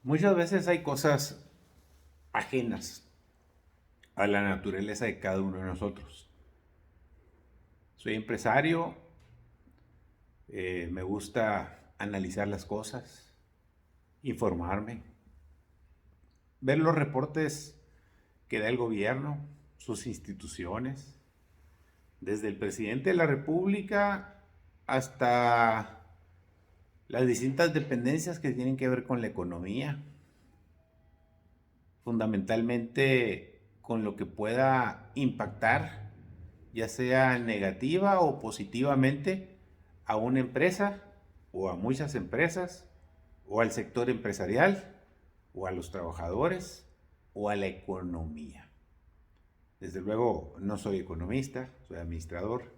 Muchas veces hay cosas ajenas a la naturaleza de cada uno de nosotros. Soy empresario, me gusta analizar las cosas, informarme, ver los reportes que da el gobierno, sus instituciones, desde el presidente de la República hasta las distintas dependencias que tienen que ver con la economía, fundamentalmente con lo que pueda impactar, ya sea negativa o positivamente, a una empresa o a muchas empresas, o al sector empresarial, o a los trabajadores, o a la economía. Desde luego no soy economista, soy administrador.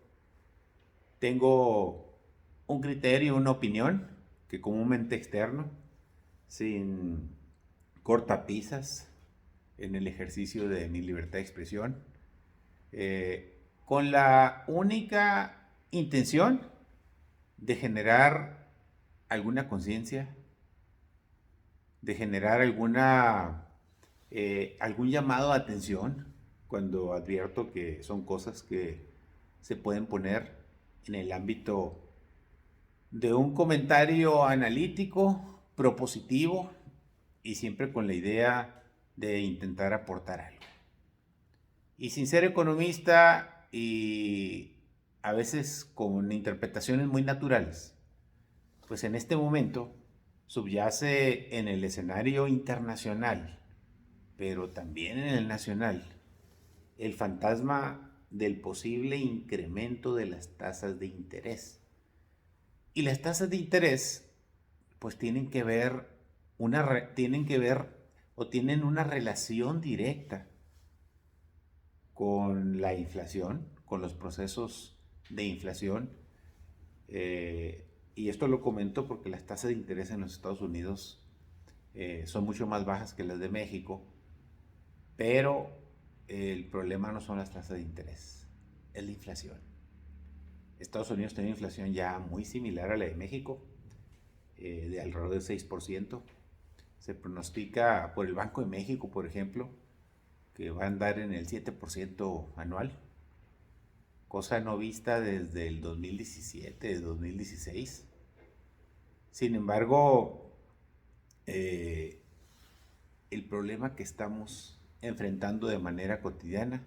Tengo un criterio, una opinión, que comúnmente externo, sin cortapisas, en el ejercicio de mi libertad de expresión, con la única intención de generar alguna conciencia, de generar algún llamado de atención cuando advierto que son cosas que se pueden poner en el ámbito de un comentario analítico, propositivo y siempre con la idea de intentar aportar algo. Y sin ser economista y a veces con interpretaciones muy naturales, pues en este momento subyace en el escenario internacional, pero también en el nacional, el fantasma del posible incremento de las tasas de interés. Y las tasas de interés pues tienen que ver o tienen una relación directa con la inflación, con los procesos de inflación. Y esto lo comento porque las tasas de interés en los Estados Unidos son mucho más bajas que las de México, pero el problema no son las tasas de interés, es la inflación. Estados Unidos tiene una inflación ya muy similar a la de México, de alrededor del 6%. Se pronostica por el Banco de México, por ejemplo, que va a andar en el 7% anual, cosa no vista desde el 2017, 2016. Sin embargo, el problema que estamos enfrentando de manera cotidiana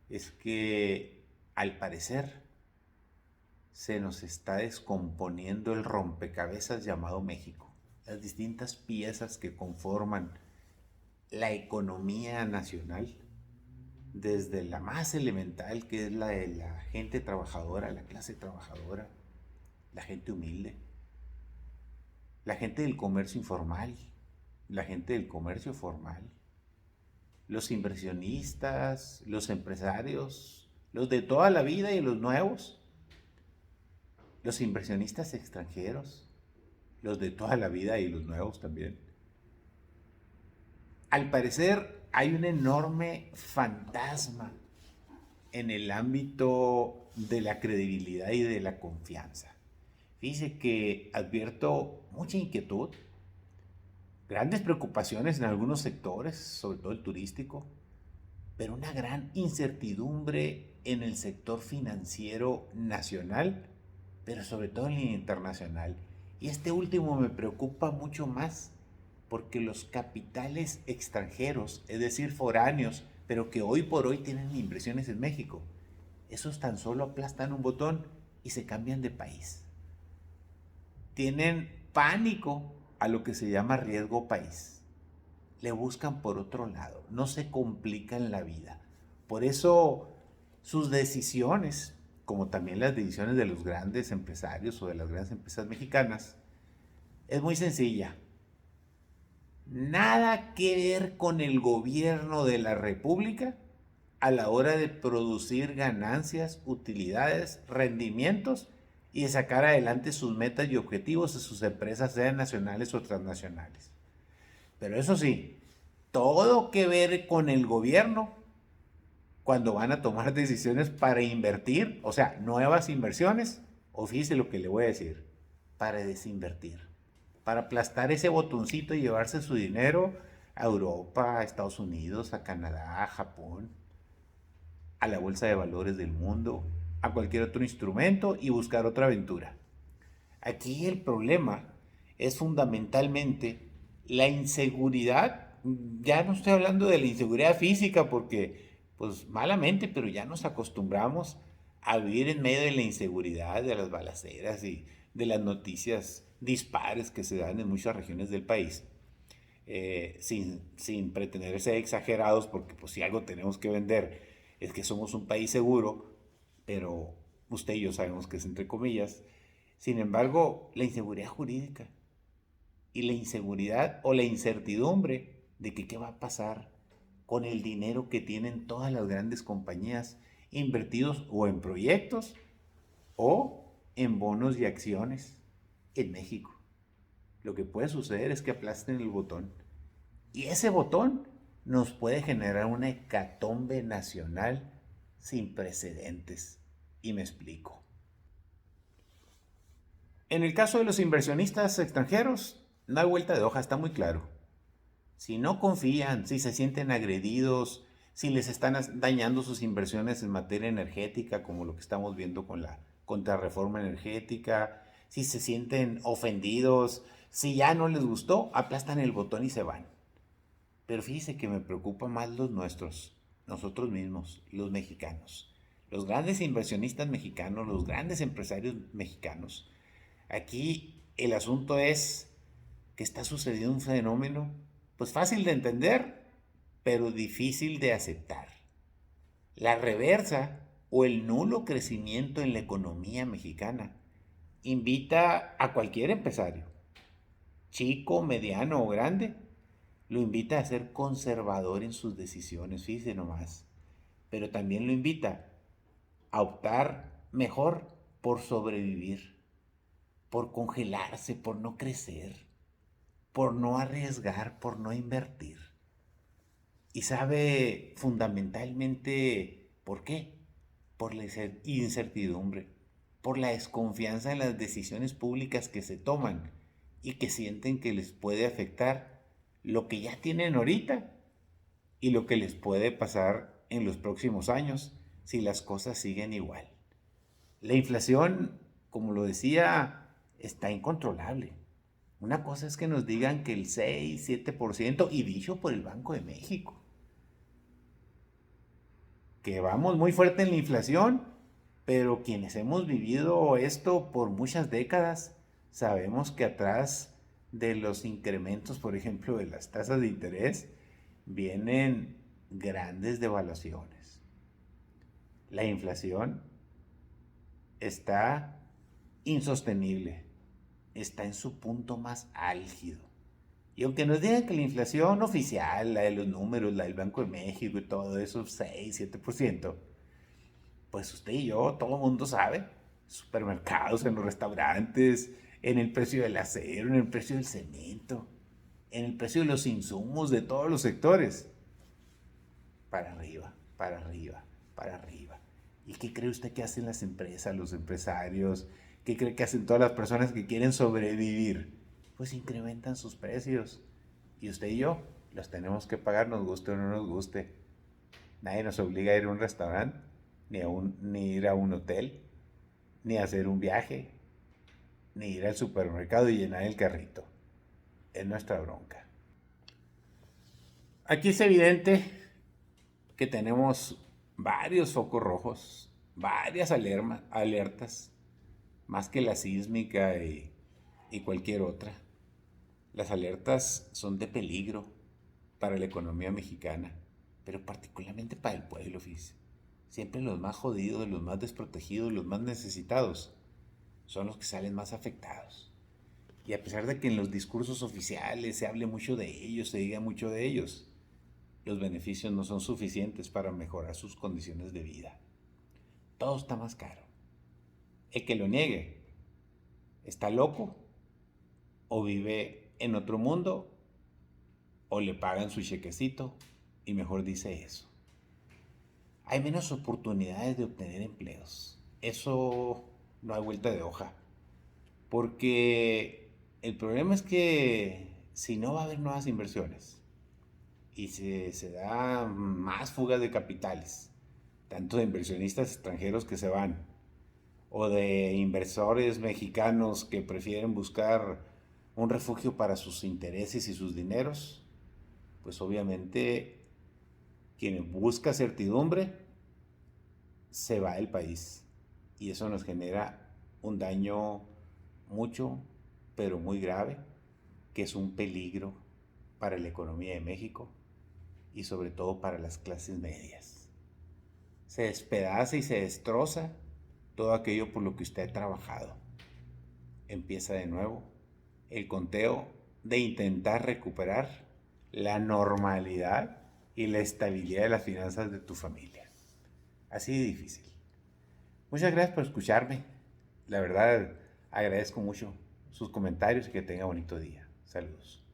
es que, al parecer, se nos está descomponiendo el rompecabezas llamado México. Las distintas piezas que conforman la economía nacional, desde la más elemental, que es la de la gente trabajadora, la clase trabajadora, la gente humilde, la gente del comercio informal, la gente del comercio formal, los inversionistas, los empresarios, los de toda la vida y los nuevos, los inversionistas extranjeros, los de toda la vida y los nuevos también. Al parecer hay un enorme fantasma en el ámbito de la credibilidad y de la confianza. Fíjese que advierto mucha inquietud, grandes preocupaciones en algunos sectores, sobre todo el turístico, pero una gran incertidumbre en el sector financiero nacional, pero sobre todo en el internacional. Y este último me preocupa mucho más porque los capitales extranjeros, es decir, foráneos, pero que hoy por hoy tienen inversiones en México, esos tan solo aplastan un botón y se cambian de país. Tienen pánico a lo que se llama riesgo país. Le buscan por otro lado, no se complican la vida. Por eso sus decisiones, como también las decisiones de los grandes empresarios o de las grandes empresas mexicanas, es muy sencilla. Nada que ver con el gobierno de la República a la hora de producir ganancias, utilidades, rendimientos y de sacar adelante sus metas y objetivos de sus empresas, sean nacionales o transnacionales. Pero eso sí, todo que ver con el gobierno cuando van a tomar decisiones para invertir, o sea, nuevas inversiones, o fíjese lo que le voy a decir, para desinvertir. para aplastar ese botoncito y llevarse su dinero a Europa, a Estados Unidos, a Canadá, a Japón, a la bolsa de valores del mundo, a cualquier otro instrumento y buscar otra aventura. Aquí el problema es fundamentalmente la inseguridad. Ya no estoy hablando de la inseguridad física porque, pues malamente, pero ya nos acostumbramos a vivir en medio de la inseguridad, de las balaceras y de las noticias dispares que se dan en muchas regiones del país. Sin pretender ser exagerados, porque pues si algo tenemos que vender es que somos un país seguro, pero usted y yo sabemos que es entre comillas. Sin embargo, la inseguridad jurídica y la inseguridad o la incertidumbre de que qué va a pasar con el dinero que tienen todas las grandes compañías invertidos o en proyectos o en bonos y acciones en México. Lo que puede suceder es que aplasten el botón y ese botón nos puede generar una hecatombe nacional sin precedentes. Y me explico. En el caso de los inversionistas extranjeros, no hay vuelta de hoja, está muy claro. Si no confían, si se sienten agredidos, si les están dañando sus inversiones en materia energética, como lo que estamos viendo con la contrarreforma energética, si se sienten ofendidos, si ya no les gustó, aplastan el botón y se van. Pero fíjese que me preocupa más los nuestros, nosotros mismos, los mexicanos. Los grandes inversionistas mexicanos, los grandes empresarios mexicanos. Aquí el asunto es que está sucediendo un fenómeno, pues fácil de entender, pero difícil de aceptar. La reversa o el nulo crecimiento en la economía mexicana invita a cualquier empresario, chico, mediano o grande, lo invita a ser conservador en sus decisiones, fíjese nomás, pero también lo invita a optar mejor por sobrevivir, por congelarse, por no crecer, por no arriesgar, por no invertir. Y sabe fundamentalmente por qué. Por la incertidumbre, por la desconfianza en las decisiones públicas que se toman y que sienten que les puede afectar lo que ya tienen ahorita y lo que les puede pasar en los próximos años si las cosas siguen igual. La inflación, como lo decía, está incontrolable. Una cosa es que nos digan que el 6, 7% y dicho por el Banco de México, que vamos muy fuerte en la inflación, pero quienes hemos vivido esto por muchas décadas, sabemos que atrás de los incrementos, por ejemplo, de las tasas de interés, vienen grandes devaluaciones. La inflación está insostenible, está en su punto más álgido. Y aunque nos digan que la inflación oficial, la de los números, la del Banco de México y todo eso, 6, 7%, pues usted y yo, todo el mundo sabe, supermercados, en los restaurantes, en el precio del acero, en el precio del cemento, en el precio de los insumos de todos los sectores. Para arriba, para arriba, para arriba. ¿Y qué cree usted que hacen las empresas, los empresarios? ¿Qué cree que hacen todas las personas que quieren sobrevivir? Pues incrementan sus precios. Y usted y yo los tenemos que pagar, nos guste o no nos guste. Nadie nos obliga a ir a un restaurante, ni ir a un hotel, ni a hacer un viaje, ni ir al supermercado y llenar el carrito. Es nuestra bronca. Aquí es evidente que tenemos varios focos rojos, varias alertas, más que la sísmica y cualquier otra. Las alertas son de peligro para la economía mexicana, pero particularmente para el pueblo, fíjese. Siempre los más jodidos, los más desprotegidos, los más necesitados, son los que salen más afectados. Y a pesar de que en los discursos oficiales se hable mucho de ellos, se diga mucho de ellos, los beneficios no son suficientes para mejorar sus condiciones de vida. Todo está más caro. El que lo niegue está loco o vive en otro mundo o le pagan su chequecito y mejor dice eso. Hay menos oportunidades de obtener empleos. Eso no hay vuelta de hoja. Porque El problema es que si no va a haber nuevas inversiones y se da más fugas de capitales, tanto de inversionistas extranjeros que se van, o de inversores mexicanos que prefieren buscar un refugio para sus intereses y sus dineros, pues obviamente quien busca certidumbre se va del país y eso nos genera un daño mucho, pero muy grave, que es un peligro para la economía de México y sobre todo para las clases medias. Se despedaza y se destroza todo aquello por lo que usted ha trabajado. Empieza de nuevo el conteo de intentar recuperar la normalidad y la estabilidad de las finanzas de tu familia. Así de difícil. Muchas gracias por escucharme. La verdad, agradezco mucho sus comentarios y que tenga bonito día. Saludos.